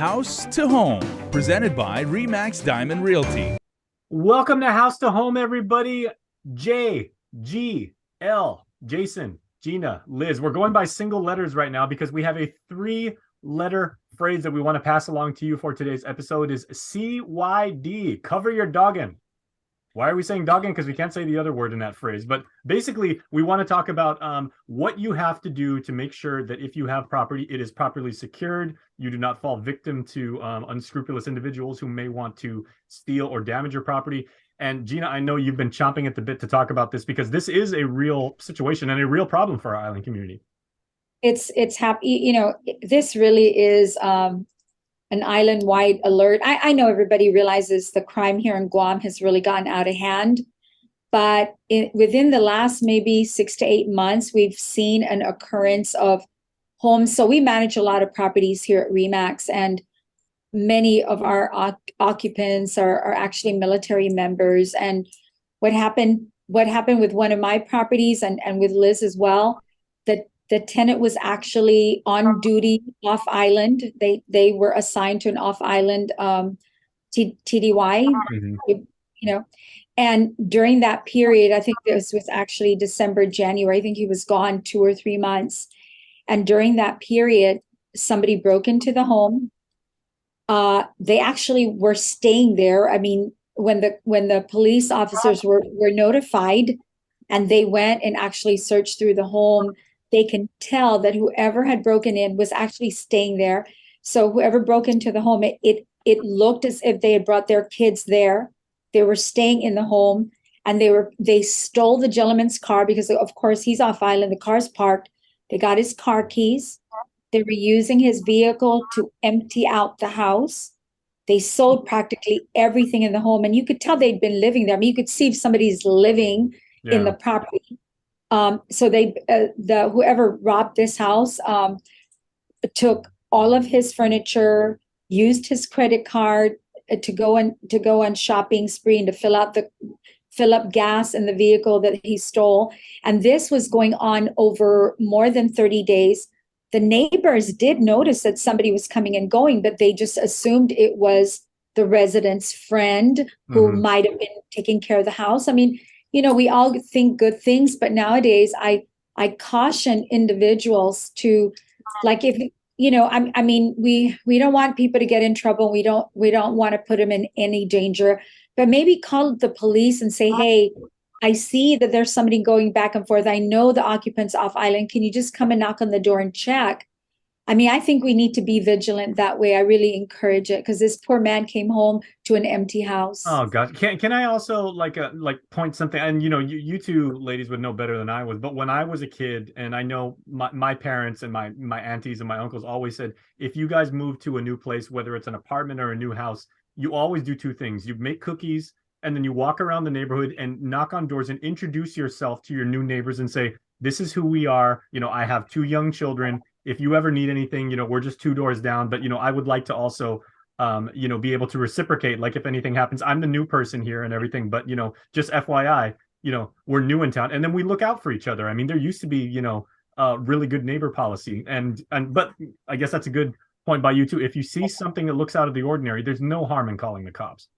House to Home, presented by Remax Diamond Realty. Welcome to House to Home, everybody. J, G, L, Jason, Gina, Liz. We're going by single letters right now because we have a 3-letter phrase that we want to pass along to you for today's episode is CYD, cover your doggin. Why are we saying doggin? Because we can't say the other word in that phrase. But basically, we want to talk about what you have to do to make sure that if you have property, it is properly secured. You do not fall victim to unscrupulous individuals who may want to steal or damage your property. And Gina, I know you've been chomping at the bit to talk about this because this is a real situation and a real problem for our island community. It's happy, this really is an island-wide alert. I know everybody realizes the crime here in Guam has really gotten out of hand, but within the last maybe 6 to 8 months, we've seen an occurrence of homes. So we manage a lot of properties here at Remax, and many of our occupants are actually military members. And what happened with one of my properties and with Liz as well, that the tenant was actually on duty off island. They were assigned to an off island TDY, and during that period, I think this was actually December, January, I think he was gone 2 or 3 months. And during that period, somebody broke into the home. They actually were staying there. I mean, when the police officers were notified and they went and actually searched through the home, they can tell that whoever had broken in was actually staying there. So whoever broke into the home, it looked as if they had brought their kids there. They were staying in the home, and they stole the gentleman's car because of course he's off island. The car's parked. They got his car keys. They were using his vehicle to empty out the house. They sold practically everything in the home, and you could tell they'd been living there. I mean, you could see if somebody's living in the property. So whoever robbed this house took all of his furniture, used his credit card to go on shopping spree and to fill up gas in the vehicle that he stole. And this was going on over more than 30 days. The neighbors did notice that somebody was coming and going, but they just assumed it was the resident's friend who might have been taking care of the house. I mean, we all think good things, but nowadays I caution individuals to, like, if I mean, we don't want people to get in trouble. We don't want to put them in any danger, but maybe call the police and say, hey, I see that there's somebody going back and forth. I know the occupant's off island. Can you just come and knock on the door and check? I mean, I think we need to be vigilant that way. I really encourage it because this poor man came home to an empty house. Oh God! Can I also like point something? And you two ladies would know better than I was. But when I was a kid, and I know my parents and my aunties and my uncles always said, if you guys move to a new place, whether it's an apartment or a new house, you always do 2 things: you make cookies, and then you walk around the neighborhood and knock on doors and introduce yourself to your new neighbors and say, this is who we are. I have 2 young children. If you ever need anything, we're just 2 doors down. But, I would like to also, be able to reciprocate. Like if anything happens, I'm the new person here and everything. But, just FYI, we're new in town. And then we look out for each other. I mean, there used to be, really good neighbor policy. But I guess that's a good point by you too. If you see something that looks out of the ordinary, there's no harm in calling the cops.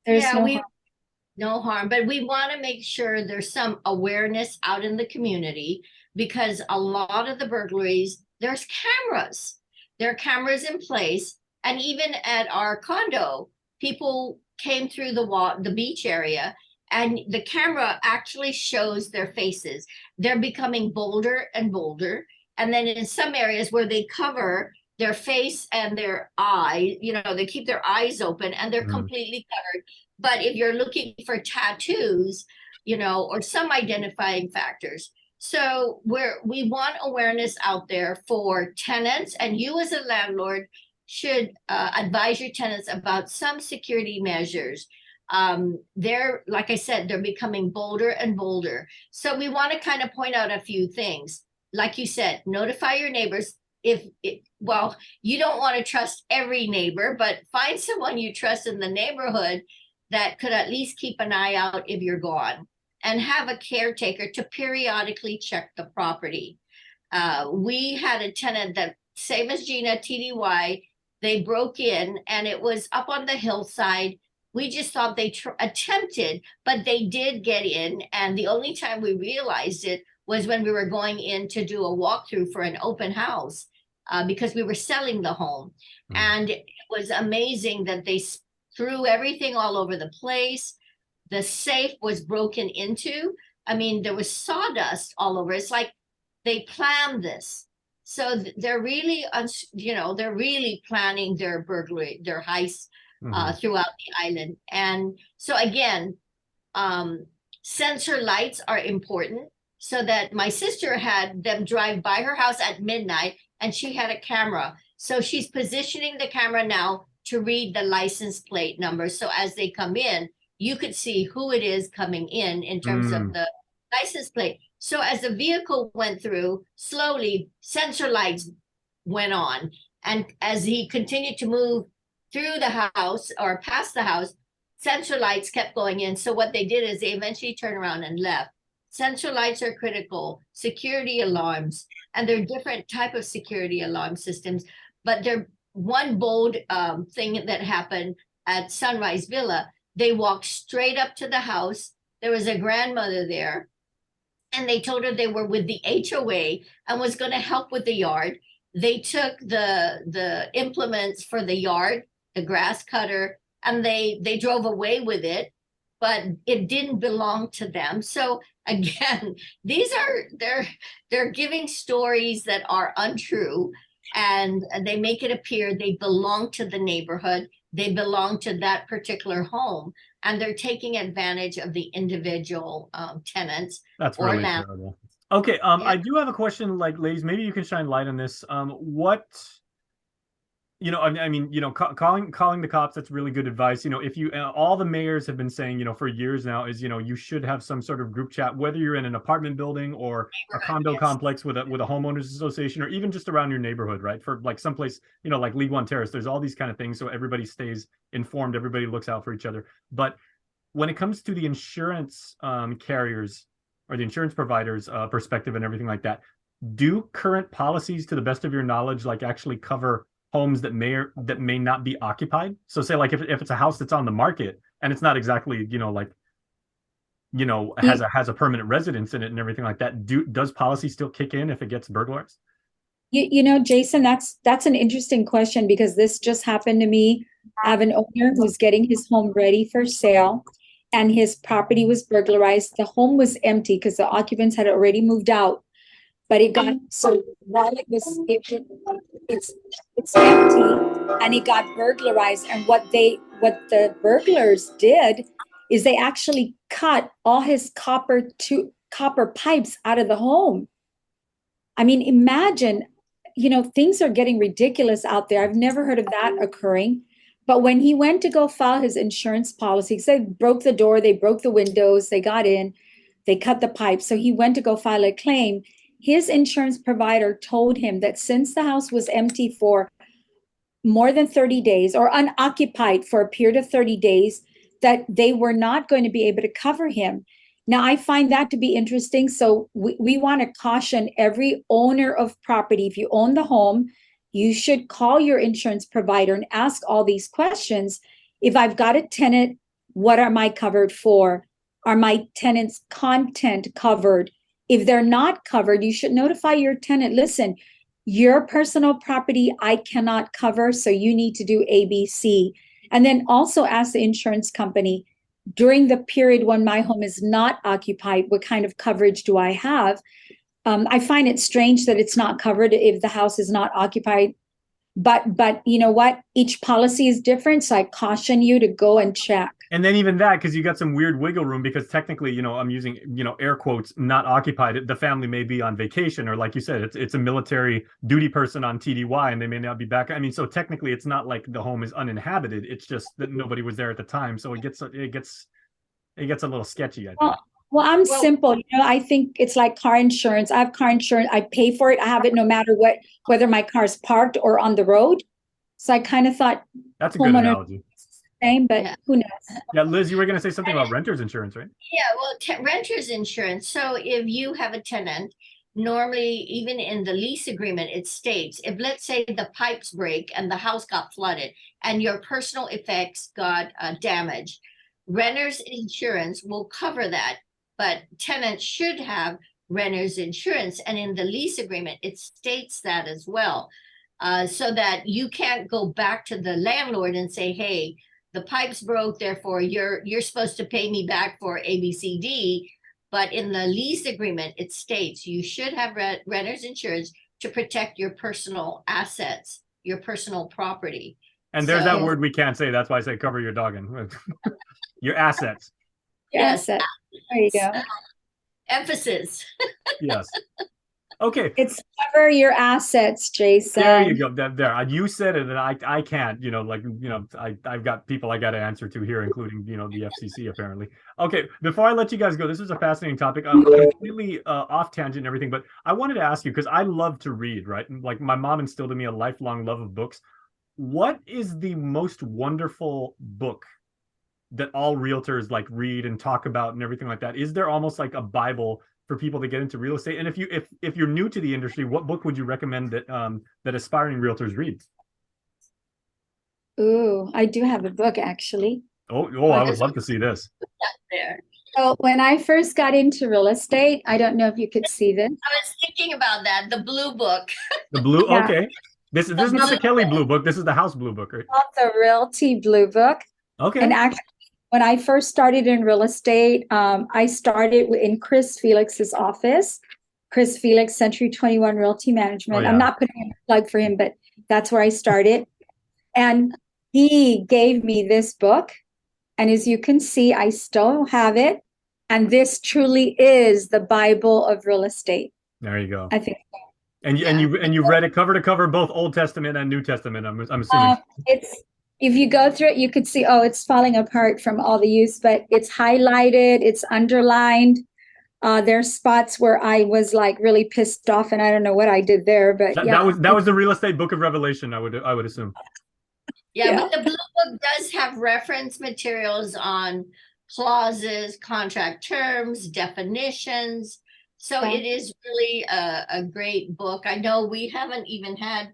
There's no harm, but we want to make sure there's some awareness out in the community because a lot of the burglaries, there are cameras in place. And even at our condo, people came through the beach area and the camera actually shows their faces. They're becoming bolder and bolder. And then in some areas where they cover their face and their eye, they keep their eyes open and they're completely covered. But if you're looking for tattoos, or some identifying factors. So we want awareness out there for tenants, and you as a landlord should advise your tenants about some security measures. Like I said, they're becoming bolder and bolder. So we want to kind of point out a few things. Like you said, notify your neighbors. Well, you don't want to trust every neighbor, but find someone you trust in the neighborhood that could at least keep an eye out if you're gone, and have a caretaker to periodically check the property. We had a tenant that, same as Gina, TDY, They broke in and it was up on the hillside. We just thought they attempted, but they did get in. And the only time we realized it was when we were going in to do a walkthrough for an open house, because we were selling the home. And it was amazing that they threw everything all over the place. The safe was broken into. I mean, there was sawdust all over. It's like they planned this. So they're really, they're really planning their burglary, their heist throughout the island. And so again, sensor lights are important, so that my sister had them drive by her house at midnight and she had a camera. So she's positioning the camera now to read the license plate number. So as they come in, you could see who it is coming in terms of the license plate. So as the vehicle went through, slowly sensor lights went on. And as he continued to move through the house or past the house, sensor lights kept going in. So what they did is they eventually turned around and left. Sensor lights are critical, security alarms, and there are different type of security alarm systems. But there, one bold thing that happened at Sunrise Villa, they walked straight up to the house. There was a grandmother there, and they told her they were with the HOA and was going to help with the yard. They took the implements for the yard, the grass cutter, and they drove away with it, but it didn't belong to them. So again, they're giving stories that are untrue, and they make it appear they belong to the neighborhood, they belong to that particular home, and they're taking advantage of the individual tenants. That's really terrible. Okay, I do have a question, like, ladies, maybe you can shine light on this. What, I mean, calling the cops, that's really good advice. If you, all the mayors have been saying, for years now is, you should have some sort of group chat, whether you're in an apartment building or a condo complex with a homeowners association, or even just around your neighborhood, right? For like someplace, like League One Terrace, there's all these kind of things. So everybody stays informed, everybody looks out for each other. But when it comes to the insurance carriers or the insurance providers perspective and everything like that, do current policies, to the best of your knowledge, like actually cover homes that may not be occupied? So say like if it's a house that's on the market and it's not exactly has a permanent residence in it and everything like that, does policy still kick in if it gets burglarized? Jason, that's an interesting question, because this just happened to me. I have an owner who's getting his home ready for sale, and his property was burglarized. The home was empty because the occupants had already moved out. But it got, so while it's empty and it got burglarized. And what the burglars did is they actually cut all his copper pipes out of the home. I mean, imagine, things are getting ridiculous out there. I've never heard of that occurring. But when he went to go file his insurance policy, they broke the door, they broke the windows, they got in, they cut the pipes. So he went to go file a claim. His insurance provider told him that since the house was empty for more than 30 days or unoccupied for a period of 30 days, that they were not going to be able to cover him. Now, I find that to be interesting. So we want to caution every owner of property. If you own the home, you should call your insurance provider and ask all these questions. If I've got a tenant, what am I covered for? Are my tenant's content covered? If they're not covered, you should notify your tenant, listen, your personal property I cannot cover, so you need to do ABC. And then also ask the insurance company, during the period when my home is not occupied, what kind of coverage do I have? I find it strange that it's not covered if the house is not occupied. But you know what? Each policy is different, so I caution you to go and check. And then even that, because you got some weird wiggle room, because technically, I'm using, air quotes, not occupied. The family may be on vacation, or like you said, it's a military duty person on TDY and they may not be back. I mean, so technically it's not like the home is uninhabited. It's just that nobody was there at the time. So it gets a little sketchy, I think. Well, I'm simple. I think it's like car insurance. I have car insurance. I pay for it. I have it no matter what, whether my car's parked or on the road. So I kind of thought that's a good analogy. Same, but who knows? Yeah, Liz, you were going to say something about renter's insurance, right? Yeah, well, renter's insurance. So if you have a tenant normally, even in the lease agreement, it states if, let's say, the pipes break and the house got flooded and your personal effects got damaged, renter's insurance will cover that, but tenants should have renter's insurance. And in the lease agreement, it states that as well, so that you can't go back to the landlord and say, hey, the pipes broke, therefore you're supposed to pay me back for ABCD. But in the lease agreement, it states you should have renter's insurance to protect your personal assets, your personal property. And there's that So- word we can't say. That's why I say cover your dog in. Your assets. Yes. Yes, there you go. Emphasis. Yes. Okay. It's cover your assets, Jason. There you go. There. You said it, and I can't. I've got people I got to answer to here, including the FCC apparently. Okay. Before I let you guys go, this is a fascinating topic. I'm completely off tangent and everything, but I wanted to ask you because I love to read. Right, like my mom instilled in me a lifelong love of books. What is the most wonderful book that all realtors like read and talk about and everything like that? Is there almost like a Bible for people to get into real estate? And if you're new to the industry, what book would you recommend that that aspiring realtors read? Ooh, I do have a book actually. Oh, I would love to see this. There. So when I first got into real estate, I don't know if you could see this. I was thinking about that, the blue book. The blue. Yeah. Okay, this is not the Kelly Blue Book. This is the House Blue Book, right? Called the Realty Blue Book. Okay. And actually, when I first started in real estate, I started in Chris Felix's office. Chris Felix, Century 21 Realty Management. Oh, yeah. I'm not putting in a plug for him, but that's where I started. And he gave me this book. And as you can see, I still have it. And this truly is the Bible of real estate. There you go. I think And you read it cover to cover, both Old Testament and New Testament. I'm assuming. it's, if you go through it, you could see, oh, it's falling apart from all the use, but it's highlighted, it's underlined. There's spots where I was like really pissed off, and I don't know what I did there, but yeah. That was the real estate book of Revelation. I would assume. Yeah, Yeah. but the blue book does have reference materials on clauses, contract terms, definitions. So Yeah. it is really a great book. I know we haven't even had,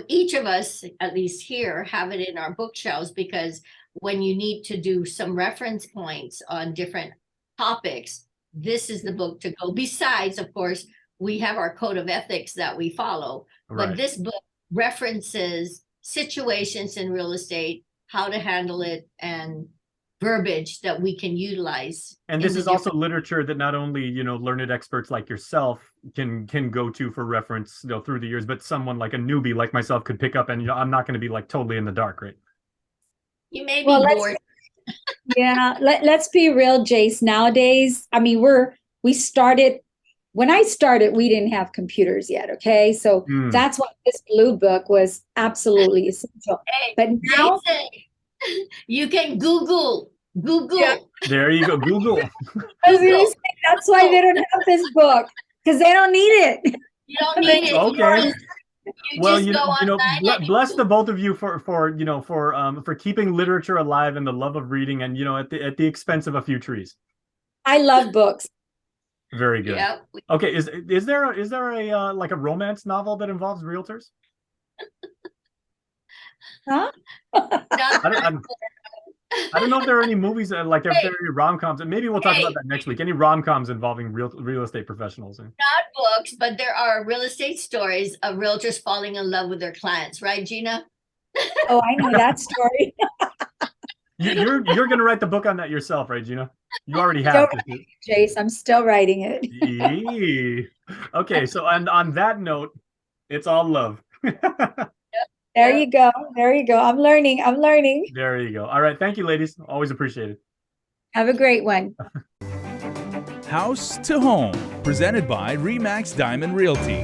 each of us, at least here, have it in our bookshelves, because when you need to do some reference points on different topics, this is the book to go. Besides, of course, we have our code of ethics that we follow, Right. but this book references situations in real estate, how to handle it, and verbiage that we can utilize. And in this the is also different- literature that not only learned experts like yourself can go to for reference through the years, but someone like a newbie like myself could pick up, and I'm not going to be like totally in the dark, right? You may be Well, let's- bored. Yeah, let's be real, Jace. Nowadays, I mean, we started, when I started, we didn't have computers yet, okay? So Hmm. that's why this blue book was absolutely essential. Hey, But now, Jason, you can Google. Yeah. There you go, Google. I was gonna say, that's why they don't have this book, because they don't need it. You don't need it. Okay. You Well, just go online and bless the both of you for keeping literature alive and the love of reading, and at the expense of a few trees. I love books. Very good. Yeah. Okay, is there a like a romance novel that involves realtors? Huh? I don't know if there are any movies like if there are any rom-coms, and maybe we'll talk about that next week. Any rom-coms involving real estate professionals? Not books, but there are real estate stories of realtors falling in love with their clients, right, Gina? Oh, I know that story. You're going to write the book on that yourself, right, Gina? You already have. Jace, I'm still writing it. Yee. Okay, so on that note, it's all love. There you go. There you go. I'm learning. There you go. All right, thank you, ladies. Always appreciate it. Have a great one. House to Home, presented by Remax Diamond Realty.